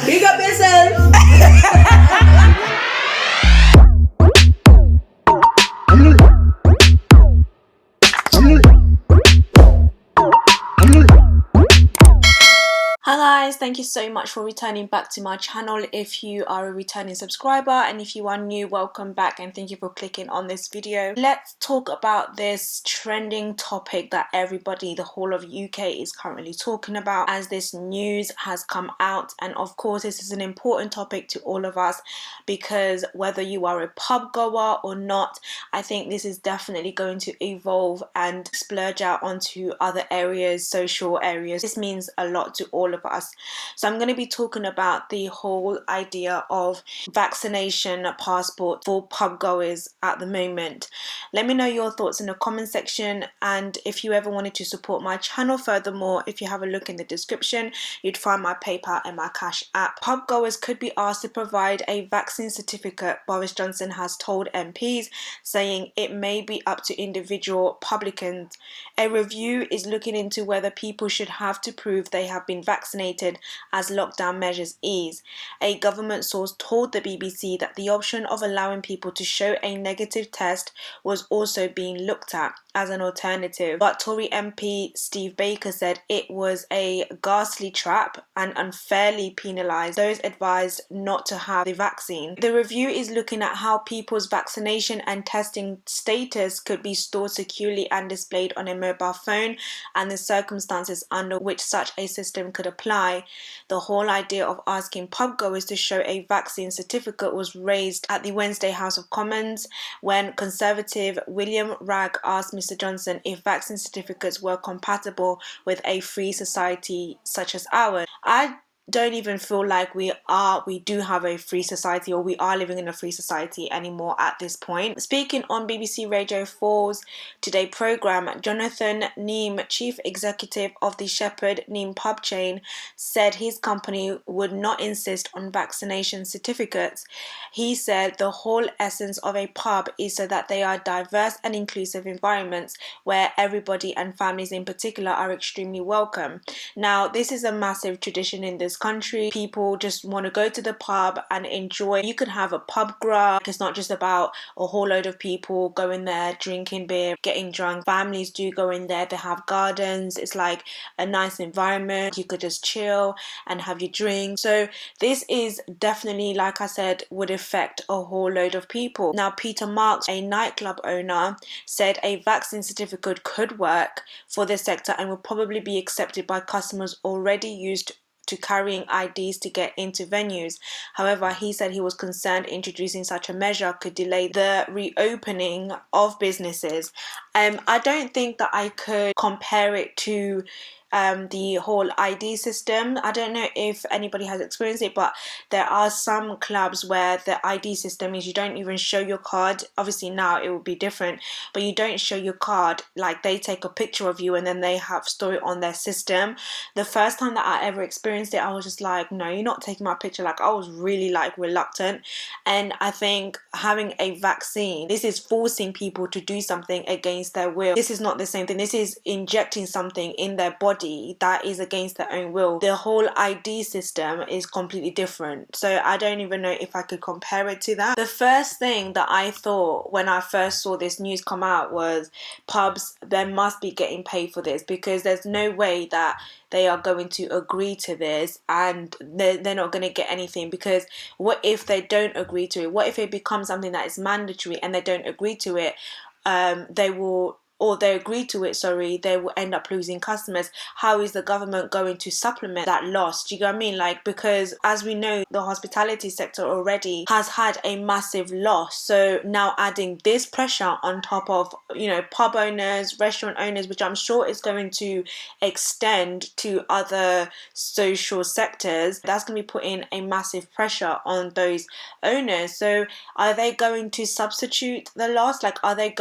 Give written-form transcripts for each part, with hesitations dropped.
Big up yourself. Hi guys, thank you so much for returning back to my channel. If you are a returning subscriber and if you are new, welcome back and thank you for clicking on this video. Let's talk about this trending topic that everybody, the whole of UK is currently talking about as this news has come out. And of course this is an important topic to all of us because whether you are a pub goer or not, I think this is definitely going to evolve and splurge out onto other areas, social areas. This means a lot to all of us. So I'm going to be talking about the whole idea of vaccination passport for pub goers at the moment. Let me know your thoughts in the comment section, and if you ever wanted to support my channel furthermore, if you have a look in the description, you'd find my PayPal and my Cash app. Pub goers could be asked to provide a vaccine certificate, Boris Johnson has told MPs, saying it may be up to individual publicans. A review is looking into whether people should have to prove they have been vaccinated as lockdown measures ease. A government source told the BBC that the option of allowing people to show a negative test was also being looked at as an alternative, but Tory MP Steve Baker said it was a ghastly trap and unfairly penalised those advised not to have the vaccine. The review is looking at how people's vaccination and testing status could be stored securely and displayed on a mobile phone and the circumstances under which such a system could apply. The whole idea of asking pub goers to show a vaccine certificate was raised at the Wednesday House of Commons when Conservative William Ragg asked Mr Johnson if vaccine certificates were compatible with a free society such as ours. I don't even feel like we do have a free society, or we are living in a free society anymore at this point. Speaking on BBC Radio 4's Today programme, Jonathan Neame, chief executive of the Shepherd Neame pub chain, said his company would not insist on vaccination certificates. He said the whole essence of a pub is so that they are diverse and inclusive environments where everybody and families in particular are extremely welcome. Now, this is a massive tradition in this country. People just want to go to the pub and enjoy. You could have a pub grub. It's not just about a whole load of people going there drinking beer, getting drunk. Families do go in there. They have gardens. It's like a nice environment. You could just chill and have your drink. So this is definitely, like I said, would affect a whole load of people. Now, Peter Marks, a nightclub owner, said a vaccine certificate could work for this sector and will probably be accepted by customers already used to carrying IDs to get into venues. However, he said he was concerned introducing such a measure could delay the reopening of businesses. I don't think that I could compare it to the whole ID system. I don't know if anybody has experienced it, but there are some clubs where the ID system is you don't even show your card. Obviously now it will be different, but you don't show your card. Like, they take a picture of you and then they have store it on their system. The first time that I ever experienced it, I was just like, no, you're not taking my picture. Like, I was really like reluctant. And I think having a vaccine, this is forcing people to do something against their will. This is not the same thing. This is injecting something in their body that is against their own will. The whole ID system is completely different. So I don't even know if I could compare it to that. The first thing that I thought when I first saw this news come out was pubs, they must be getting paid for this, because there's no way that they are going to agree to this and they're not going to get anything. Because what if they don't agree to it? What if it becomes something that is mandatory and they don't agree to it? They agree to it, they will end up losing customers. How is the government going to supplement that loss? Do you know what I mean? Like, because as we know, the hospitality sector already has had a massive loss. So now adding this pressure on top of, you know, pub owners, restaurant owners, which I'm sure is going to extend to other social sectors, that's going to be putting a massive pressure on those owners. So are they going to substitute the loss? Like, are they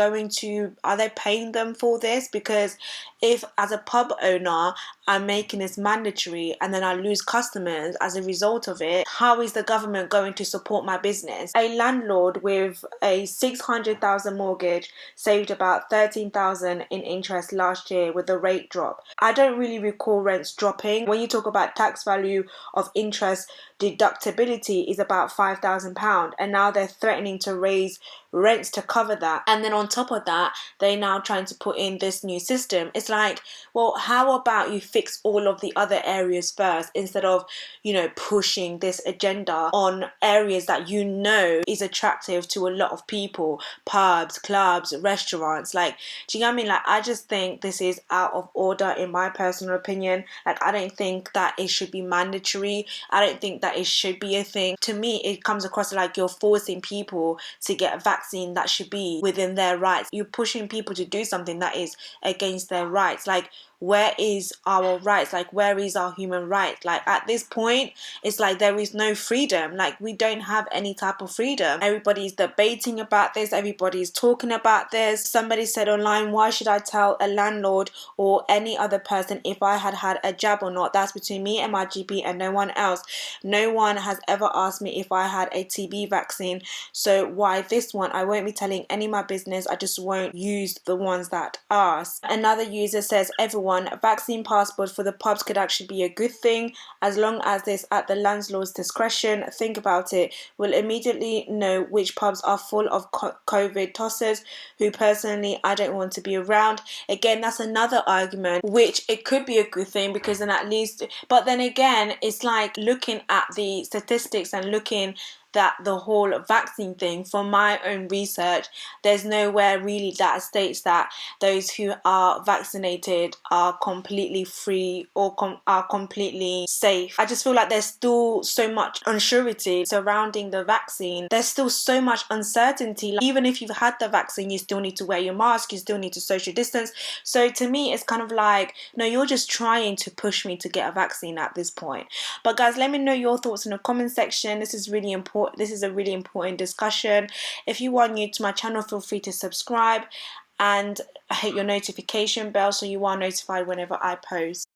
paying them for this? Because if as a pub owner I'm making this mandatory and then I lose customers as a result of it, how is the government going to support my business? A landlord with a 600,000 mortgage saved about 13,000 in interest last year with the rate drop. I don't really recall rents dropping. When you talk about tax value of interest deductibility is about £5,000, and now they're threatening to raise rents to cover that. And then on top of that, they're now trying to put in this new system. It's like, well, how about you fix all of the other areas first, instead of, you know, pushing this agenda on areas that you know is attractive to a lot of people: pubs, clubs, restaurants. Like, do you know what I mean? Like, I just think this is out of order, in my personal opinion. Like, I don't think that it should be mandatory. I don't think that it should be a thing. To me, it comes across like you're forcing people to get a vaccine that should be within their rights. You're pushing people to do something that is against their rights. Like, where is our rights? Like, where is our human rights? Like, at this point, it's like there is no freedom. Like, we don't have any type of freedom. Everybody's debating about this. Everybody's talking about this. Somebody said online, why should I tell a landlord or any other person if I had had a jab or not? That's between me and my GP and no one else. No one has ever asked me if I had a TB vaccine. So why this one? I won't be telling any of my business. I just won't use the ones that ask. Another user says, everyone, vaccine passport for the pubs could actually be a good thing, as long as it's at the landlord's discretion. Think about it. We'll immediately know which pubs are full of COVID tossers who personally I don't want to be around. Again, that's another argument, which it could be a good thing, because then at least, but then again, it's like looking at the statistics and looking that the whole vaccine thing, from my own research, there's nowhere really that states that those who are vaccinated are completely free or are completely safe. I just feel like there's still so much unsurety surrounding the vaccine. There's still so much uncertainty. Like, even if you've had the vaccine, you still need to wear your mask, you still need to social distance. So to me, it's kind of like, no, you're just trying to push me to get a vaccine at this point. But guys, let me know your thoughts in the comment section. This is really important. This is a really important discussion. If you are new to my channel, feel free to subscribe and hit your notification bell so you are notified whenever I post.